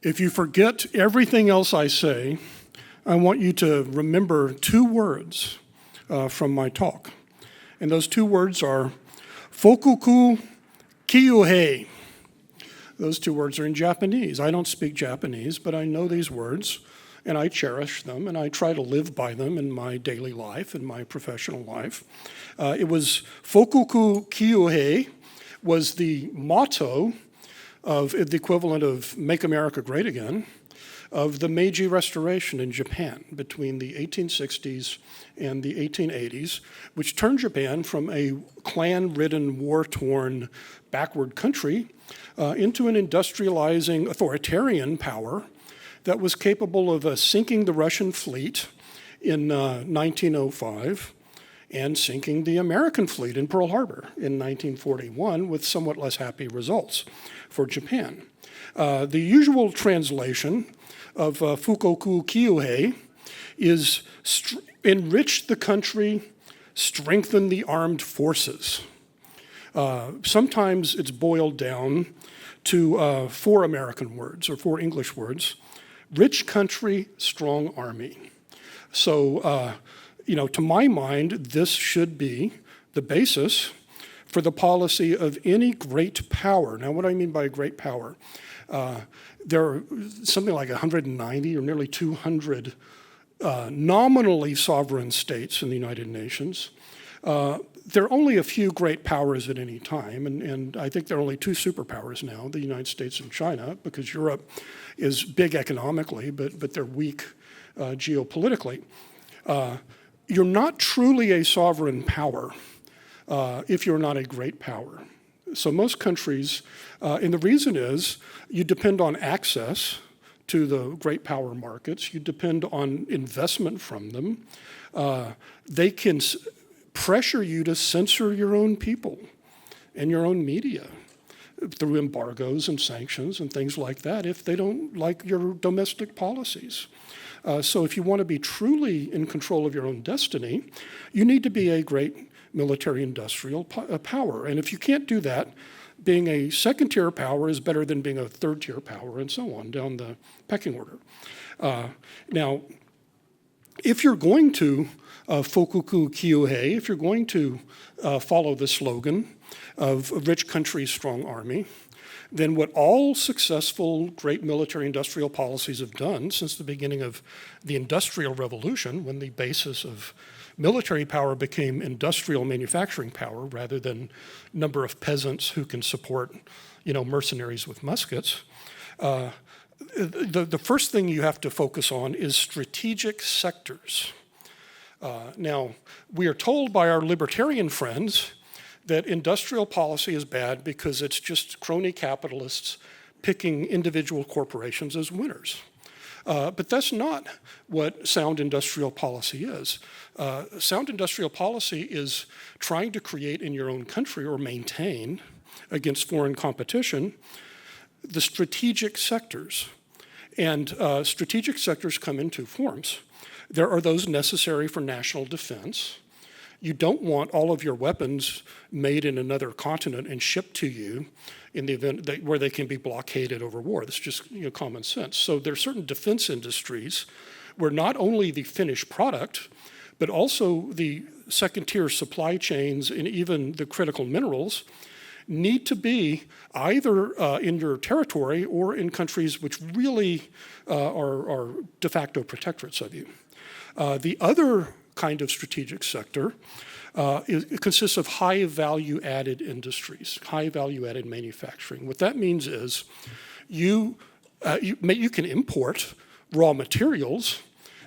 If you forget everything else I say, I want you to remember two words from my talk. And those two words are Fokuku Kiyuhei. Those two words are in Japanese. I don't speak Japanese, but I know these words, and I cherish them, and I try to live by them in my daily life, in my professional life. It was Fokuku Kiyuhei was the motto of the equivalent of Make America Great Again, of the Meiji Restoration in Japan between the 1860s and the 1880s, which turned Japan from a clan-ridden, war-torn, backward country into an industrializing authoritarian power that was capable of sinking the Russian fleet in 1905 and sinking the American fleet in Pearl Harbor in 1941 with somewhat less happy results for Japan. The usual translation of Fukoku Kiyuhei is enrich the country, strengthen the armed forces. Sometimes it's boiled down to four American words or four English words: rich country, strong army. So, to my mind, this should be the basis for the policy of any great power. Now, what do I mean by great power? There are something like 190 or nearly 200 nominally sovereign states in the United Nations. There are only a few great powers at any time, and I think there are only two superpowers now, the United States and China, because Europe is big economically, but they're weak geopolitically. You're not truly a sovereign power if you're not a great power. So most countries, and the reason is you depend on access to the great power markets, you depend on investment from them. They can pressure you to censor your own people and your own media through embargoes and sanctions and things like that if they don't like your domestic policies. So if you want to be truly in control of your own destiny, you need to be a great military industrial power. And if you can't do that, being a second-tier power is better than being a third-tier power, and so on, down the pecking order. Now, if you're going to Fokuku Kiyuhei, if you're going to follow the slogan of a rich country, strong army, then what all successful great military industrial policies have done since the beginning of the Industrial Revolution, when the basis of military power became industrial manufacturing power rather than number of peasants who can support, mercenaries with muskets, the first thing you have to focus on is strategic sectors. Now, we are told by our libertarian friends that industrial policy is bad because it's just crony capitalists picking individual corporations as winners. But that's not what sound industrial policy is. Sound industrial policy is trying to create in your own country or maintain against foreign competition the strategic sectors. And strategic sectors come in two forms. There are those necessary for national defense. You don't want all of your weapons made in another continent and shipped to you in the event where they can be blockaded over war. That's just common sense. So there are certain defense industries where not only the finished product, but also the second-tier supply chains and even the critical minerals need to be either in your territory or in countries which really are de facto protectorates of you. The other kind of strategic sector it consists of high value added industries, high value added manufacturing. What that means is you can import raw materials,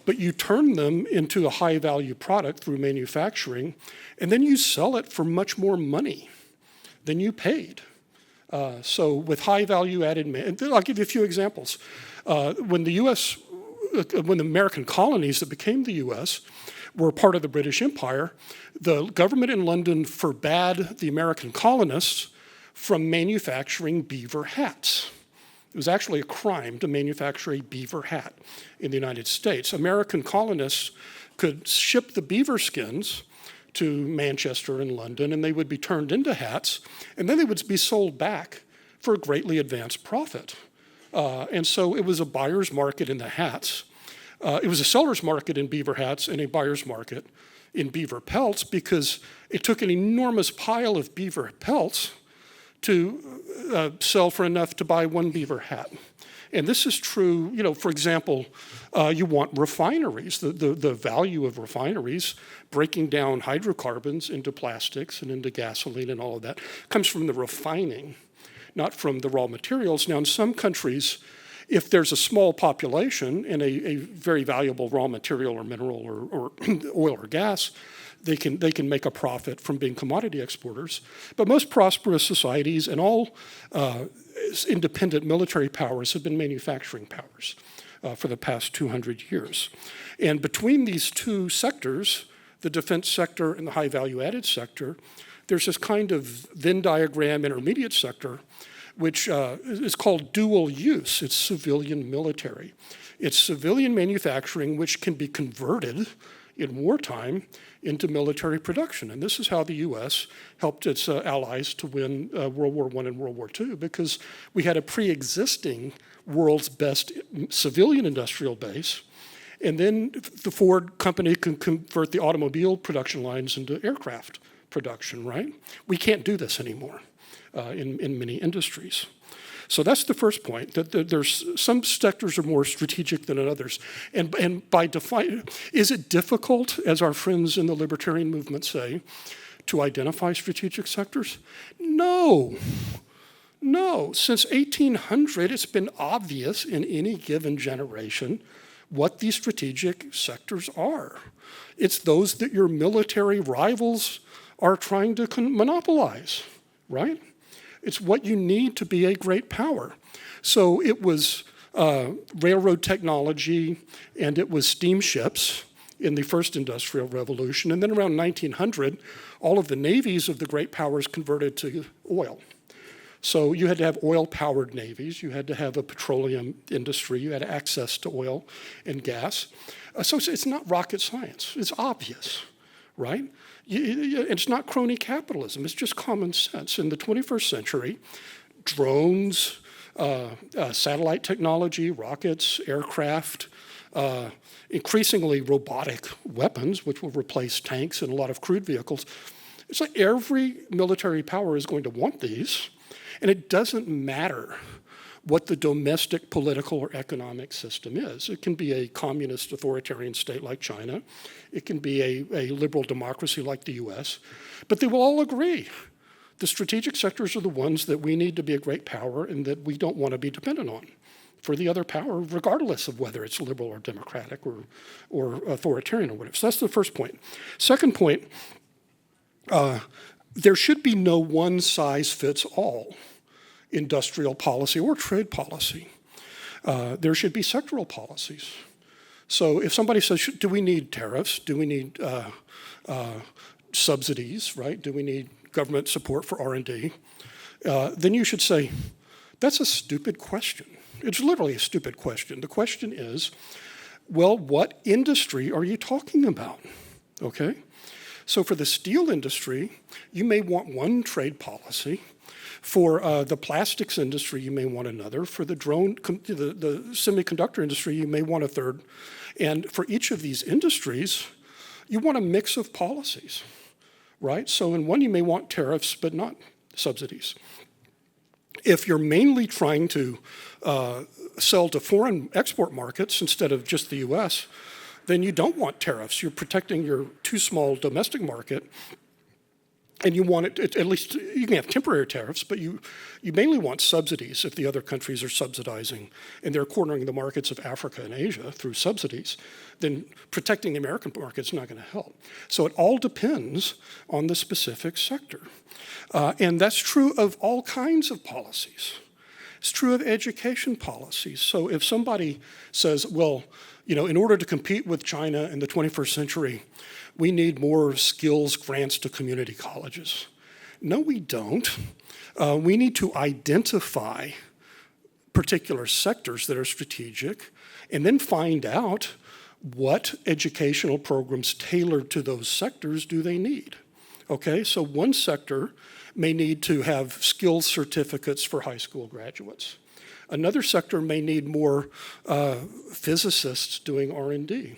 but you turn them into a high value product through manufacturing, and then you sell it for much more money than you paid. So with high value added, and I'll give you a few examples. When the American colonies that became the US were part of the British Empire, the government in London forbade the American colonists from manufacturing beaver hats. It was actually a crime to manufacture a beaver hat in the United States. American colonists could ship the beaver skins to Manchester and London, and they would be turned into hats, and then they would be sold back for a greatly advanced profit. And so it was a buyer's market in the hats. It was a seller's market in beaver hats and a buyer's market in beaver pelts, because it took an enormous pile of beaver pelts to sell for enough to buy one beaver hat. And this is true, for example, you want refineries, the value of refineries, breaking down hydrocarbons into plastics and into gasoline and all of that, comes from the refining, not from the raw materials. Now, in some countries, if there's a small population and a very valuable raw material or mineral or oil or gas, they can make a profit from being commodity exporters. But most prosperous societies and all independent military powers have been manufacturing powers for the past 200 years. And between these two sectors, the defense sector and the high value added sector, there's this kind of Venn diagram intermediate sector, which is called dual use. It's civilian military. It's civilian manufacturing which can be converted in wartime into military production. And this is how the US helped its allies to win World War I and World War II, because we had a pre-existing world's best civilian industrial base. And then the Ford company can convert the automobile production lines into aircraft production, right? We can't do this anymore in many industries. So that's the first point, that there's some sectors are more strategic than others. And by define, is it difficult, as our friends in the libertarian movement say, to identify strategic sectors? No. Since 1800, it's been obvious in any given generation what these strategic sectors are. It's those that your military rivals are trying to monopolize, right? It's what you need to be a great power. So it was railroad technology and it was steamships in the first industrial revolution. And then around 1900, all of the navies of the great powers converted to oil. So you had to have oil-powered navies. You had to have a petroleum industry. You had access to oil and gas. So it's not rocket science. It's obvious, right? It's not crony capitalism. It's just common sense. In the 21st century, drones, satellite technology, rockets, aircraft, increasingly robotic weapons, which will replace tanks and a lot of crude vehicles. It's like every military power is going to want these, and it doesn't matter what the domestic political or economic system is. It can be a communist authoritarian state like China. It can be a liberal democracy like the US. But they will all agree. The strategic sectors are the ones that we need to be a great power and that we don't want to be dependent on for the other power, regardless of whether it's liberal or democratic or authoritarian or whatever. So that's the first point. Second point, there should be no one-size-fits-all industrial policy or trade policy. There should be sectoral policies. So if somebody says, do we need tariffs? Do we need subsidies, right? Do we need government support for R&D? Then you should say, that's a stupid question. It's literally a stupid question. The question is, well, what industry are you talking about, okay? So for the steel industry, you may want one trade policy. For the plastics industry, you may want another. For the the semiconductor industry, you may want a third. And for each of these industries, you want a mix of policies, right? So in one, you may want tariffs, but not subsidies. If you're mainly trying to sell to foreign export markets instead of just the US, then you don't want tariffs. You're protecting your too small domestic market. And you want it, at least you can have temporary tariffs, but you mainly want subsidies if the other countries are subsidizing and they're cornering the markets of Africa and Asia through subsidies, then protecting the American market is not going to help. So it all depends on the specific sector. And that's true of all kinds of policies. It's true of education policies. So if somebody says, well, in order to compete with China in the 21st century, we need more skills grants to community colleges. No, we don't. We need to identify particular sectors that are strategic and then find out what educational programs tailored to those sectors do they need. Okay, so one sector may need to have skills certificates for high school graduates. Another sector may need more physicists doing R&D.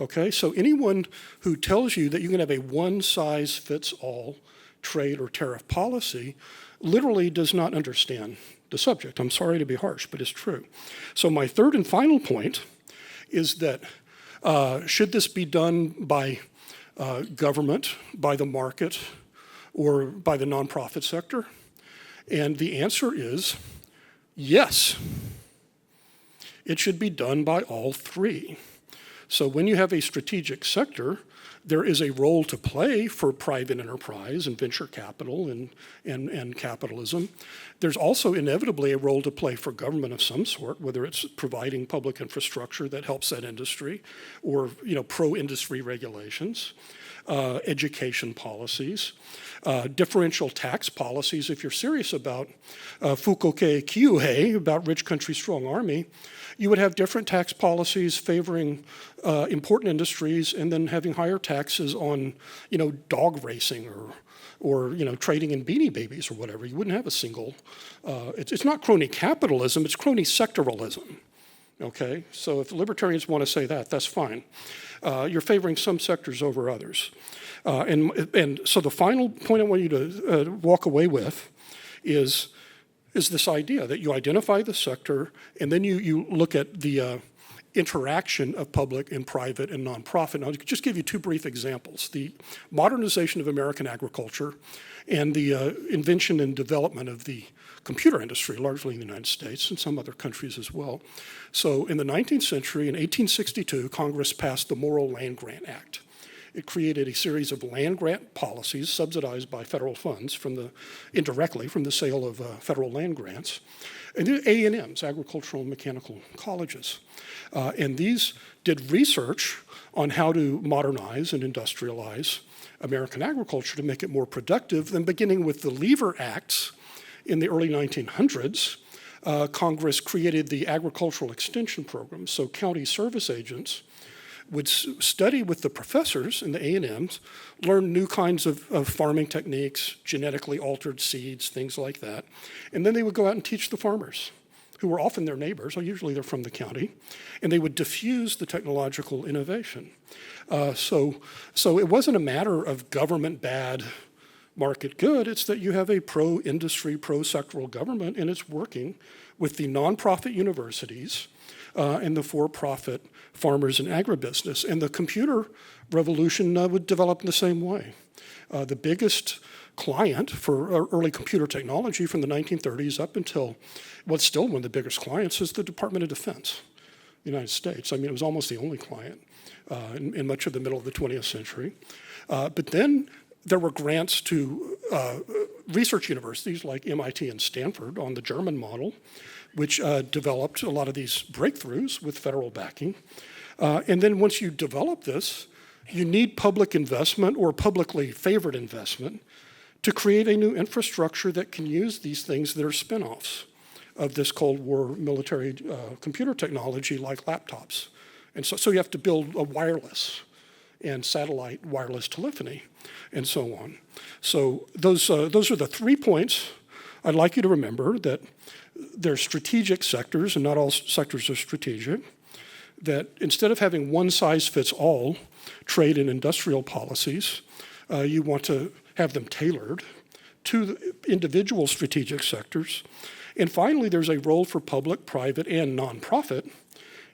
Okay, so anyone who tells you that you can have a one-size-fits-all trade or tariff policy literally does not understand the subject. I'm sorry to be harsh, but it's true. So my third and final point is that should this be done by government, by the market, or by the nonprofit sector? And the answer is yes. It should be done by all three. So when you have a strategic sector, there is a role to play for private enterprise and venture capital and capitalism. There's also inevitably a role to play for government of some sort, whether it's providing public infrastructure that helps that industry or pro-industry regulations, education policies, differential tax policies. If you're serious about fukoke kyuhei, about rich country, strong army, you would have different tax policies favoring important industries and then having higher taxes on, dog racing or trading in beanie babies or whatever. You wouldn't have a single, it's not crony capitalism, it's crony sectoralism. Okay, so if libertarians want to say that, that's fine. You're favoring some sectors over others. And so the final point I want you to walk away with is this idea that you identify the sector and then you look at the interaction of public and private and nonprofit. And I'll just give you two brief examples. The modernization of American agriculture and the invention and development of the computer industry, largely in the United States and some other countries as well. So in the 19th century, in 1862, Congress passed the Morrill Land Grant Act. It created a series of land grant policies subsidized by federal funds indirectly from the sale of federal land grants. And the A&Ms, agricultural and mechanical colleges. And these did research on how to modernize and industrialize American agriculture to make it more productive. Then beginning with the Lever Acts in the early 1900s, Congress created the Agricultural Extension Program. So county service agents would study with the professors in the A&Ms, learn new kinds of farming techniques, genetically altered seeds, things like that. And then they would go out and teach the farmers, who were often their neighbors, or usually they're from the county, and they would diffuse the technological innovation. So it wasn't a matter of government bad, market good. It's that you have a pro-industry, pro-sectoral government, and it's working with the nonprofit universities and the for-profit farmers and agribusiness. And the computer revolution would develop in the same way. The biggest client for early computer technology from the 1930s up until what's still one of the biggest clients is the Department of Defense, the United States. I mean, it was almost the only client in much of the middle of the 20th century. But then there were grants to research universities like MIT and Stanford on the German model, which developed a lot of these breakthroughs with federal backing. And then once you develop this, you need public investment or publicly favored investment to create a new infrastructure that can use these things that are spin-offs of this Cold War military computer technology like laptops. And so you have to build a wireless and satellite wireless telephony and so on. So those are the 3 points I'd like you to remember, that there's strategic sectors, and not all sectors are strategic, that instead of having one-size-fits-all trade and industrial policies, you want to have them tailored to the individual strategic sectors. And finally, there's a role for public, private, and nonprofit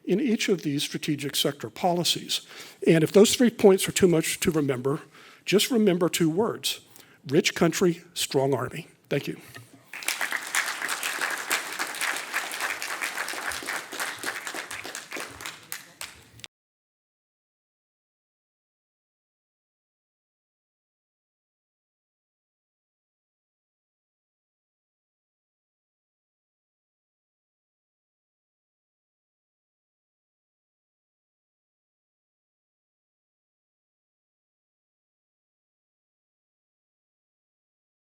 in each of these strategic sector policies. And if those 3 points are too much to remember, just remember 2 words: rich country, strong army. Thank you.